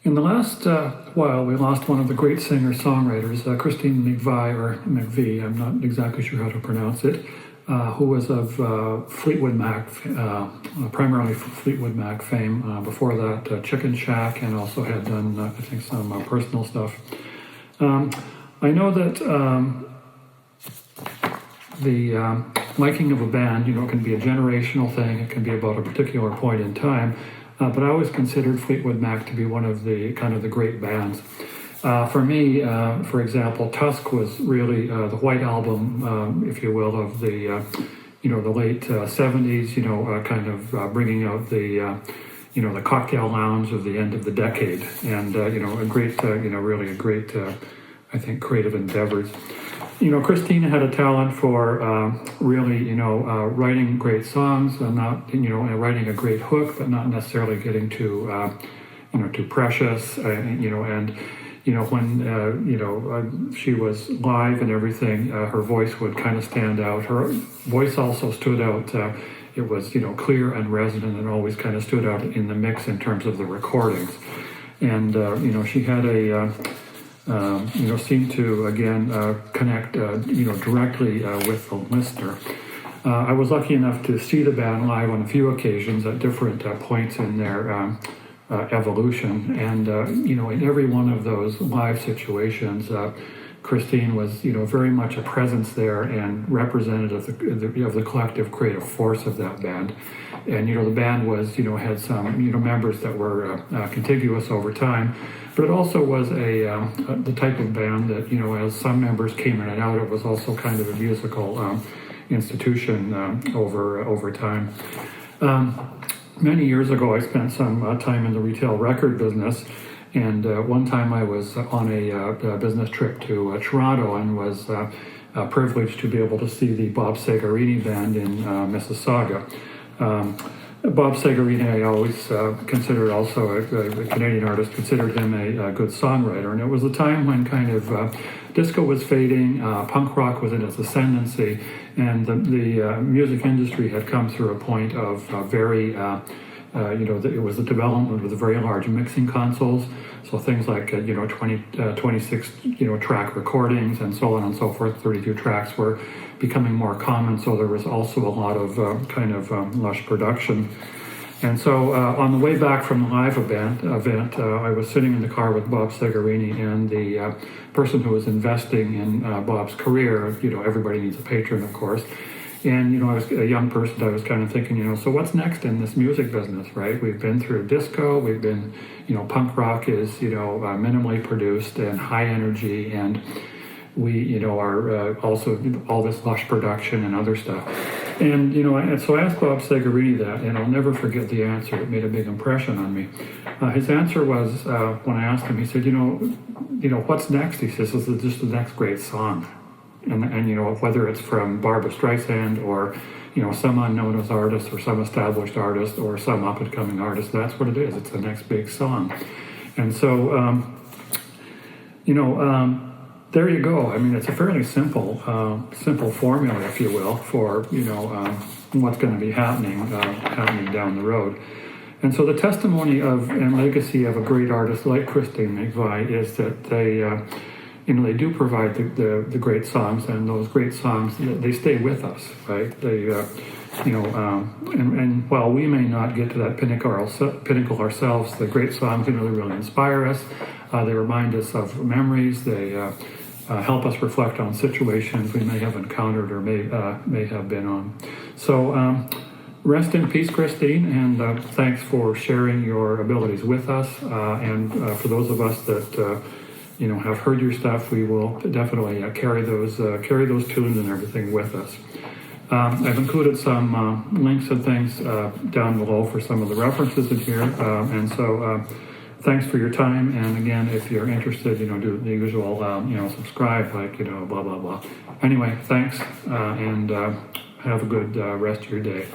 In the last while, we lost one of the great singer-songwriters, Christine McVie, or McVie, I'm not exactly sure how to pronounce it, who was of Fleetwood Mac, primarily Fleetwood Mac fame. Before that, Chicken Shack, and also had done, I think, some personal stuff. I know that the liking of a band, can be a generational thing. It can be about a particular point in time. But I always considered Fleetwood Mac to be one of the kind of the great bands. For me, for example, Tusk was really the White Album, if you will, of the the late 70s. Kind of bringing out the the cocktail lounge of the end of the decade, and a great really a great I think creative endeavors. Christina had a talent for really, writing great songs, and not, writing a great hook, but not necessarily getting too, too precious. When, she was live and everything, her voice would kind of stand out. Her voice also stood out. It was, clear and resonant, and always kind of stood out in the mix in terms of the recordings. And, she had a... seem to, again, connect, directly with the listener. I was lucky enough to see the band live on a few occasions at different points in their evolution. And, in every one of those live situations, Christine was, very much a presence there and representative of the collective creative force of that band. And, the band was, had some, members that were contiguous over time. But it also was the type of band that, as some members came in and out, it was also kind of a musical institution over time. Many years ago, I spent some time in the retail record business, and one time I was on a business trip to Toronto, and was privileged to be able to see the Bob Segarini Band in Mississauga. Bob Segarini, I always considered also a Canadian artist, considered him a good songwriter. And it was a time when kind of disco was fading, punk rock was in its ascendancy, and the music industry had come through a point of very, it was the development of the very large mixing consoles. So things like, 26, track recordings and so on and so forth, 32 tracks were becoming more common. So there was also a lot of lush production. And so on the way back from the live event, I was sitting in the car with Bob Segarini, and the person who was investing in Bob's career. Everybody needs a patron, of course. And, I was a young person, I was kind of thinking, so what's next in this music business, right? We've been through disco, we've been, punk rock is, minimally produced and high energy, and we, are also all this lush production and other stuff. And, and so I asked Bob Segarini that, and I'll never forget the answer. It made a big impression on me. His answer was, when I asked him, he said, what's next? He says, this is just the next great song. And whether it's from Barbra Streisand or, some unknown artist or some established artist or some up-and-coming artist, that's what it is. It's the next big song. And so, there you go. I mean, it's a fairly simple formula, if you will, for, what's going to be happening down the road. And so the testimony of and legacy of a great artist like Christine McVie is that they do provide the great songs, and those great songs, they stay with us, right? They, and while we may not get to that pinnacle ourselves, the great songs, they really inspire us. They remind us of memories. They help us reflect on situations we may have encountered or may have been on. So rest in peace, Christine, and thanks for sharing your abilities with us. And for those of us that have heard your stuff, we will definitely carry those tunes and everything with us. I've included some links and things down below for some of the references in here, and so thanks for your time. And again, if you're interested, do the usual, subscribe, blah blah blah. Anyway, thanks, and have a good rest of your day.